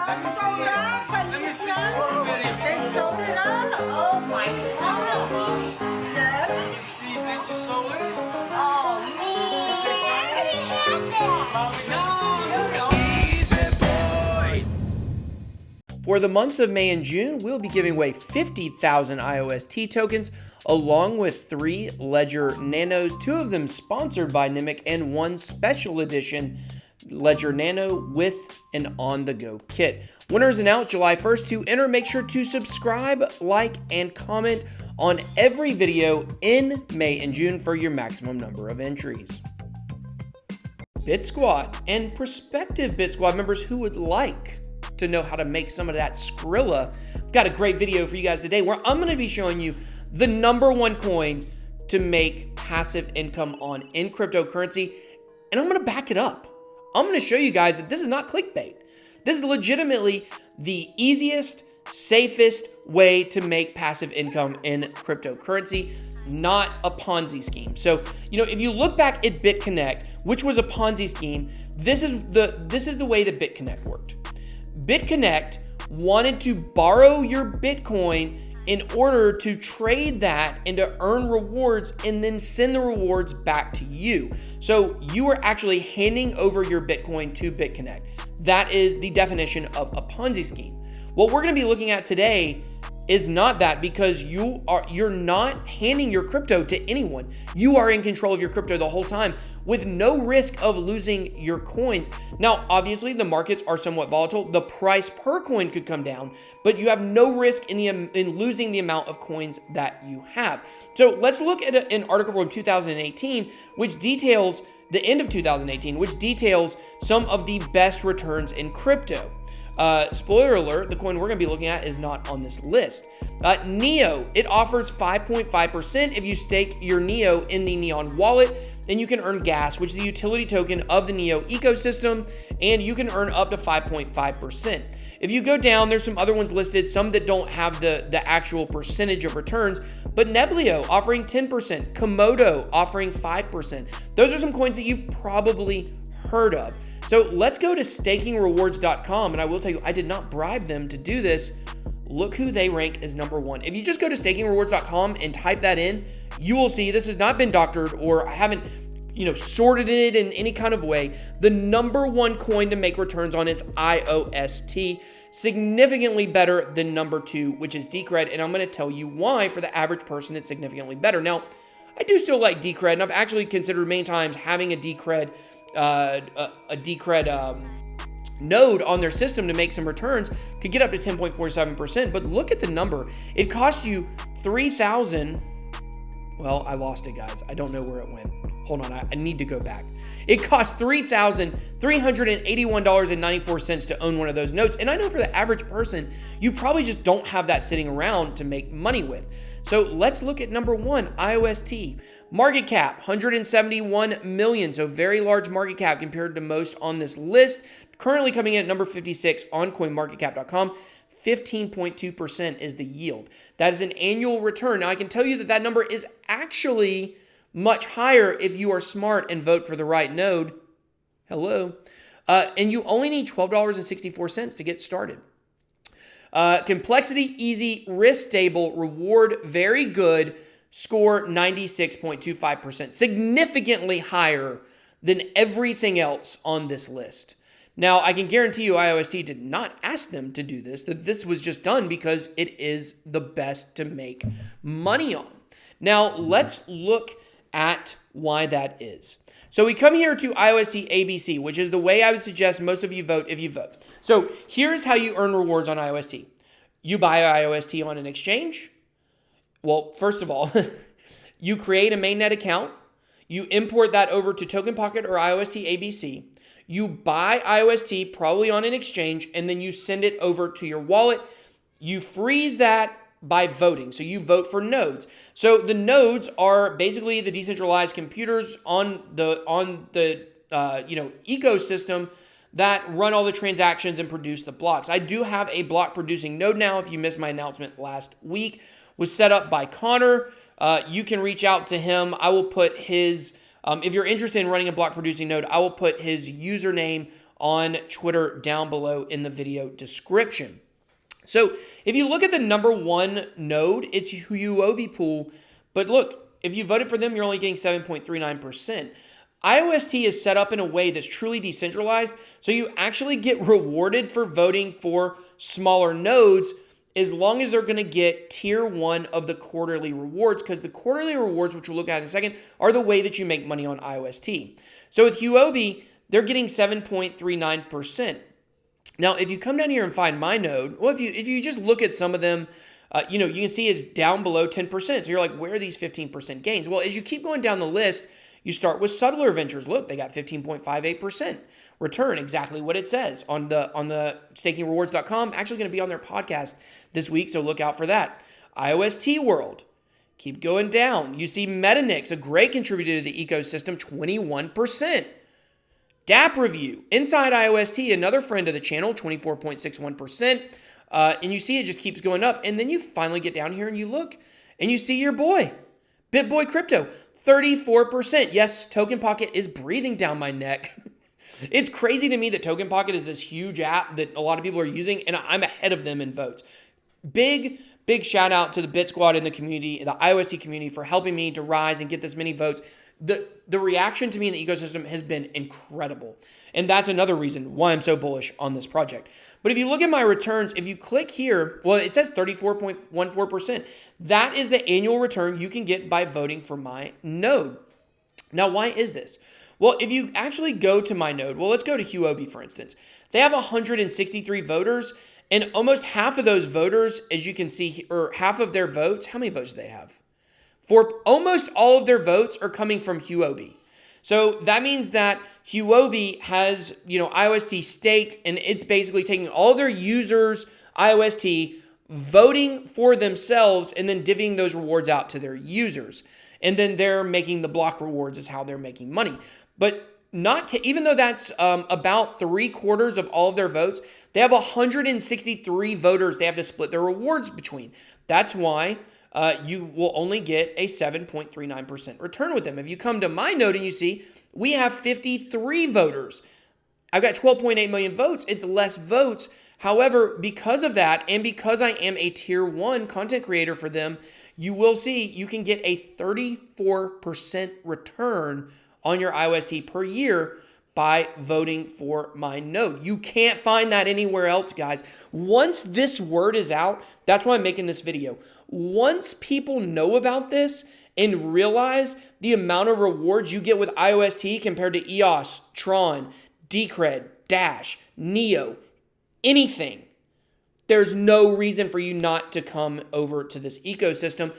Sobra, kalis lang. They sold it up. Oh my God. Yes. Let me see, did you sew it? Oh, me. I already had that. For the months of May and June, we'll be giving away 50,000 iost tokens along with 3 Ledger Nanos, 2 of them sponsored by Nimic and 1 special edition Ledger Nano with an on-the-go kit. Winners announced July 1st. To enter, make sure to subscribe, like, and comment on every video in May and June for your maximum number of entries. Bit Squad and prospective Bit Squad members who would like to know how to make some of that Skrilla, I've got a great video for you guys today where I'm going to be showing you the #1 coin to make passive income on in cryptocurrency, and I'm going to back it up. I'm going to show you guys that this is not clickbait. This is legitimately the easiest, safest way to make passive income in cryptocurrency, not a Ponzi scheme. So, if you look back at BitConnect, which was a Ponzi scheme, this is the way that BitConnect worked. BitConnect wanted to borrow your Bitcoin in order to trade that and to earn rewards and then send the rewards back to you. So you are actually handing over your Bitcoin to BitConnect. That is the definition of a Ponzi scheme. What we're going to be looking at today is not that, because you're not handing your crypto to anyone. You are in control of your crypto the whole time with no risk of losing your coins. Now, obviously, the markets are somewhat volatile. The price per coin could come down, but you have no risk in losing the amount of coins that you have. So let's look at an article from 2018, which details the end of 2018, which details some of the best returns in crypto. Spoiler alert, the coin we're going to be looking at is not on this list. Neo, it offers 5.5% if you stake your Neo in the Neon wallet. Then you can earn gas, which is the utility token of the Neo ecosystem, and you can earn up to 5.5%. If you go down, there's some other ones listed, some that don't have the actual percentage of returns, but Neblio offering 10%, Komodo offering 5%. Those are some coins that you've probably heard of. So let's go to stakingrewards.com, and I will tell you, I did not bribe them to do this. Look who they rank as #1. If you just go to stakingrewards.com and type that in, you will see this has not been doctored, or I haven't, sorted it in any kind of way. The #1 coin to make returns on is iost, significantly better than #2, which is Decred, and I'm going to tell you why. For the average person, it's significantly better. Now, I do still like Decred, and I've actually considered many times having a Decred node on their system to make some returns. Could get up to 10.47%, but look at the number. It costs you 3,000. Well, I lost it, guys. I don't know where it went. Hold on, I need to go back. It costs $3,381.94 to own one of those notes. And I know for the average person, you probably just don't have that sitting around to make money with. So let's look at #1, iost. Market cap, 171 million. So very large market cap compared to most on this list. Currently coming in at number 56 on coinmarketcap.com. 15.2% is the yield. That is an annual return. Now I can tell you that number is actually much higher if you are smart and vote for the right node. Hello. And you only need $12.64 to get started. Complexity easy, risk stable, reward very good, score 96.25%. Significantly higher than everything else on this list. Now, I can guarantee you iost did not ask them to do this, that this was just done because it is the best to make money on. Now, let's look at why that is. So we come here to iostabc, which is the way I would suggest most of you vote if you vote. So here's how you earn rewards on iost. You buy iost on an exchange. Well, first of all, you create a mainnet account. You import that over to tokenpocket or iostabc. You buy iost probably on an exchange, and then you send it over to your wallet. You freeze that by voting. So you vote for nodes. So the nodes are basically the decentralized computers on the ecosystem that run all the transactions and produce the blocks. I do have a block producing node now. If you missed my announcement last week, was set up by Connor. You can reach out to him. I will put his, if you're interested in running a block producing node, I will put his username on Twitter down below in the video description. So if you look at the number one node, it's Huobi Pool. But look, if you voted for them, you're only getting 7.39%. iost is set up in a way that's truly decentralized, so you actually get rewarded for voting for smaller nodes as long as they're going to get tier 1 of the quarterly rewards, because the quarterly rewards, which we'll look at in a second, are the way that you make money on iost. So with Huobi, they're getting 7.39%. Now, if you come down here and find my node, well, if you just look at some of them, you can see it's down below 10%. So you're like, where are these 15% gains? Well, as you keep going down the list, you start with Subtler Ventures. Look, they got 15.58% return, exactly what it says on the stakingrewards.com. Actually going to be on their podcast this week, so look out for that. iost World, keep going down. You see Metanix, a great contributor to the ecosystem, 21%. DAP Review, Inside iost, another friend of the channel, 24.61%. And you see it just keeps going up. And then you finally get down here and you look and you see your boy, BitBoy Crypto, 34%. Yes, tokenpocket is breathing down my neck. It's crazy to me that tokenpocket is this huge app that a lot of people are using, and I'm ahead of them in votes. Big shout out to the Bit Squad in the community, the iost community, for helping me to rise and get this many votes. The reaction to me in the ecosystem has been incredible. And that's another reason why I'm so bullish on this project. But if you look at my returns, if you click here, well, it says 34.14%. That is the annual return you can get by voting for my node. Now, why is this? Well, if you actually go to my node, well, let's go to Huobi, for instance. They have 163 voters, and almost half of those voters, as you can see, or half of their votes, how many votes do they have? For almost all of their votes are coming from Huobi. So that means that Huobi has, iost staked, and it's basically taking all their users' iost, voting for themselves, and then divvying those rewards out to their users. And then they're making the block rewards is how they're making money. But even though that's about 3/4 of all of their votes, they have 163 voters they have to split their rewards between. That's why you will only get a 7.39% return with them. If you come to my node and you see we have 53 voters, I've got 12.8 million votes. It's less votes. However, because of that, and because I am a tier 1 content creator for them, you will see you can get a 34% return on your iost per year by voting for my node. You can't find that anywhere else, guys. Once this word is out, that's why I'm making this video. Once people know about this and realize the amount of rewards you get with iost compared to EOS, Tron, Decred, Dash, Neo, anything, there's no reason for you not to come over to this ecosystem.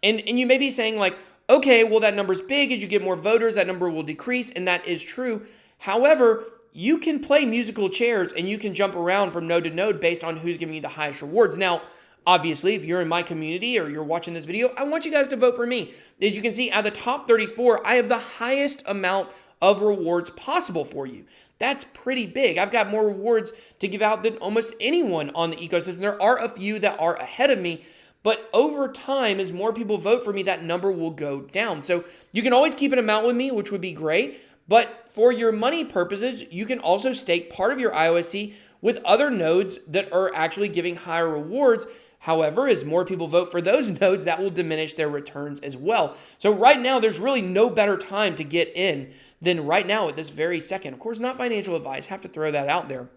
And you may be saying like, okay, well, that number's big. As you get more voters, that number will decrease, and that is true. However, you can play musical chairs and you can jump around from node to node based on who's giving you the highest rewards. Now, obviously, if you're in my community or you're watching this video, I want you guys to vote for me. As you can see, out of the top 34, I have the highest amount of rewards possible for you. That's pretty big. I've got more rewards to give out than almost anyone on the ecosystem. There are a few that are ahead of me, but over time, as more people vote for me, that number will go down. So you can always keep an amount with me, which would be great. But for your money purposes, you can also stake part of your iost with other nodes that are actually giving higher rewards. However, as more people vote for those nodes, that will diminish their returns as well. So right now, there's really no better time to get in than right now at this very second. Of course, not financial advice. Have to throw that out there.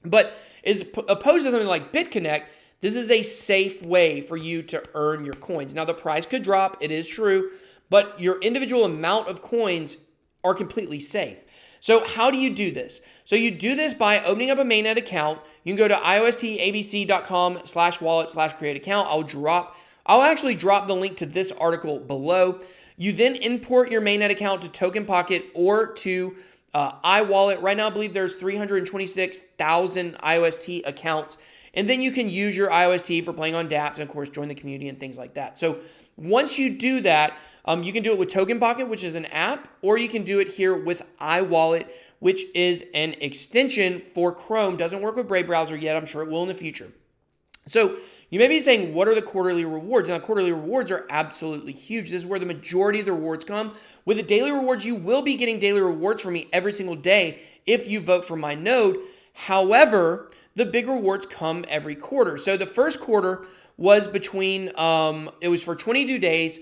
But as opposed to something like BitConnect, this is a safe way for you to earn your coins. Now, the price could drop. It is true. But your individual amount of coins are completely safe. So how do you do this? So you do this by opening up a mainnet account. You can go to iostabc.com/wallet/create account. I'll actually drop the link to this article below. You then import your mainnet account to tokenpocket or to iWallet. Right now, I believe there's 326,000 iost accounts. And then you can use your iost for playing on dApps and, of course, join the community and things like that. So once you do that, you can do it with tokenpocket, which is an app, or you can do it here with iWallet, which is an extension for Chrome. Doesn't work with Brave browser yet. I'm sure it will in the future. So you may be saying, what are the quarterly rewards? Now, quarterly rewards are absolutely huge. This is where the majority of the rewards come. With the daily rewards, you will be getting daily rewards from me every single day if you vote for my node. However, the big rewards come every quarter. So the first quarter was between, it was for 22 days,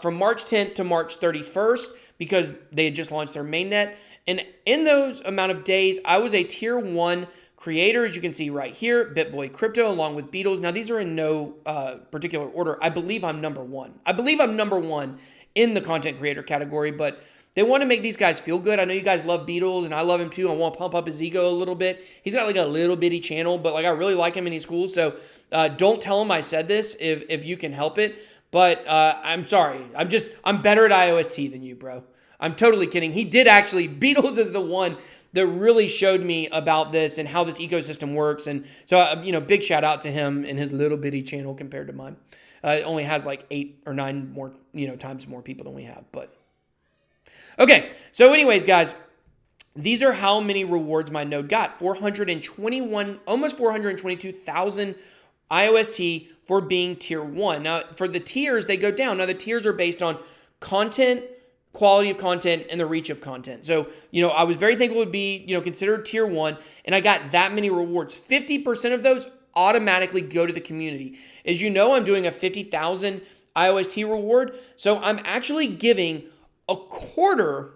from March 10th to March 31st, because they had just launched their mainnet. And in those amount of days, I was a tier 1 creator, as you can see right here, BitBoy Crypto, along with Beatles. Now, these are in no particular order. I believe I'm number 1. I believe I'm number 1 in the content creator category, but they want to make these guys feel good. I know you guys love Beatles, and I love him too. I want to pump up his ego a little bit. He's got like a little bitty channel, but like I really like him and he's cool. So don't tell him I said this if you can help it. But I'm sorry. I'm better at iost than you, bro. I'm totally kidding. He did actually. Beatles is the one that really showed me about this and how this ecosystem works. And so, big shout out to him and his little bitty channel compared to mine. It only has like 8 or 9 more, times more people than we have. But okay. So anyways, guys, these are how many rewards my node got. 421, almost 422,000 iost for being tier 1. Now, for the tiers, they go down. Now, the tiers are based on content, quality of content, and the reach of content. So, I was very thankful to be, considered tier 1, and I got that many rewards. 50% of those automatically go to the community. As you know, I'm doing a 50,000 iost reward, so I'm actually giving a quarter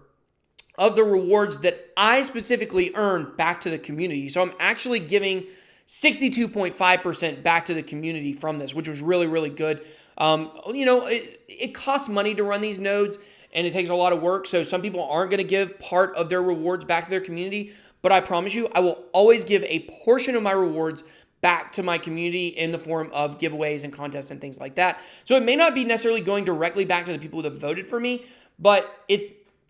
of the rewards that I specifically earn back to the community. So I'm actually giving 62.5% back to the community from this, which was really, really good. It costs money to run these nodes, and it takes a lot of work. So some people aren't going to give part of their rewards back to their community. But I promise you, I will always give a portion of my rewards back to my community in the form of giveaways and contests and things like that. So it may not be necessarily going directly back to the people that voted for me, but it's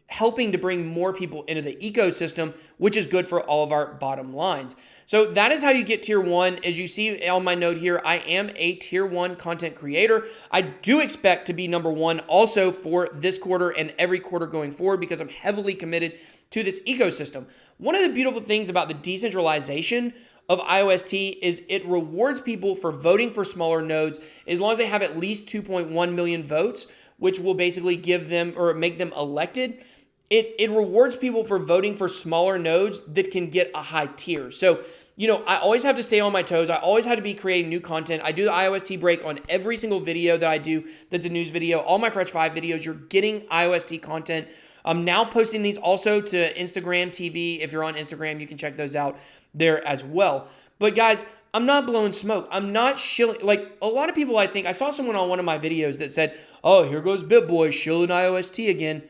helping to bring more people into the ecosystem, which is good for all of our bottom lines. So that is how you get tier 1. As you see on my note here, I am a tier 1 content creator. I do expect to be number 1 also for this quarter and every quarter going forward because I'm heavily committed to this ecosystem. One of the beautiful things about the decentralization of iost is it rewards people for voting for smaller nodes as long as they have at least 2.1 million votes, which will basically give them or make them elected. It rewards people for voting for smaller nodes that can get a high tier. So, I always have to stay on my toes. I always have to be creating new content. I do the iost break on every single video that I do that's a news video. All my Fresh 5 videos, you're getting iost content. I'm now posting these also to Instagram TV. If you're on Instagram, you can check those out there as well. But guys, I'm not blowing smoke. I'm not shilling. Like a lot of people, I saw someone on one of my videos that said, oh, here goes BitBoy shilling iost again.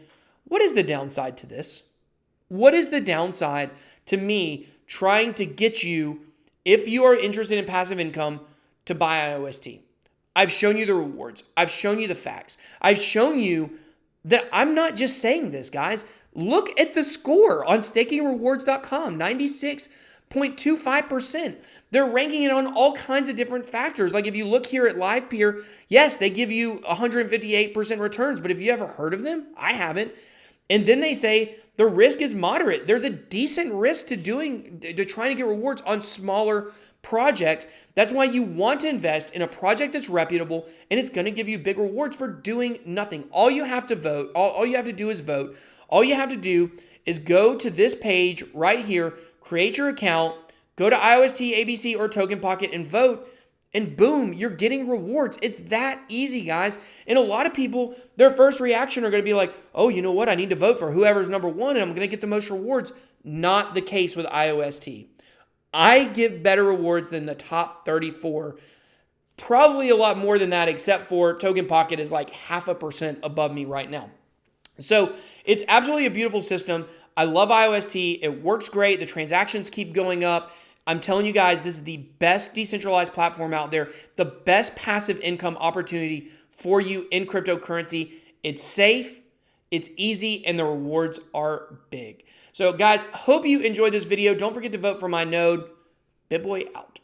What is the downside to this? What is the downside to me trying to get you, if you are interested in passive income, to buy iost? I've shown you the rewards. I've shown you the facts. I've shown you that I'm not just saying this, guys. Look at the score on stakingrewards.com, 96.25%. They're ranking it on all kinds of different factors. Like if you look here at LivePeer, yes, they give you 158% returns, but have you ever heard of them? I haven't. And then they say the risk is moderate. There's a decent risk to trying to get rewards on smaller projects. That's why you want to invest in a project that's reputable and it's going to give you big rewards for doing nothing. All you have to vote. All you have to do is vote. All you have to do is go to this page right here, create your account, go to iost, ABC, or tokenpocket and vote. And boom, you're getting rewards. It's that easy, guys. And a lot of people, their first reaction are going to be like, oh, you know what? I need to vote for whoever's number 1 and I'm going to get the most rewards. Not the case with iost. I give better rewards than the top 34. Probably a lot more than that, except for tokenpocket is like 0.5% above me right now. So it's absolutely a beautiful system. I love iost. It works great. The transactions keep going up. I'm telling you guys, this is the best decentralized platform out there, the best passive income opportunity for you in cryptocurrency. It's safe, it's easy, and the rewards are big. So guys, hope you enjoyed this video. Don't forget to vote for my node. BitBoy out.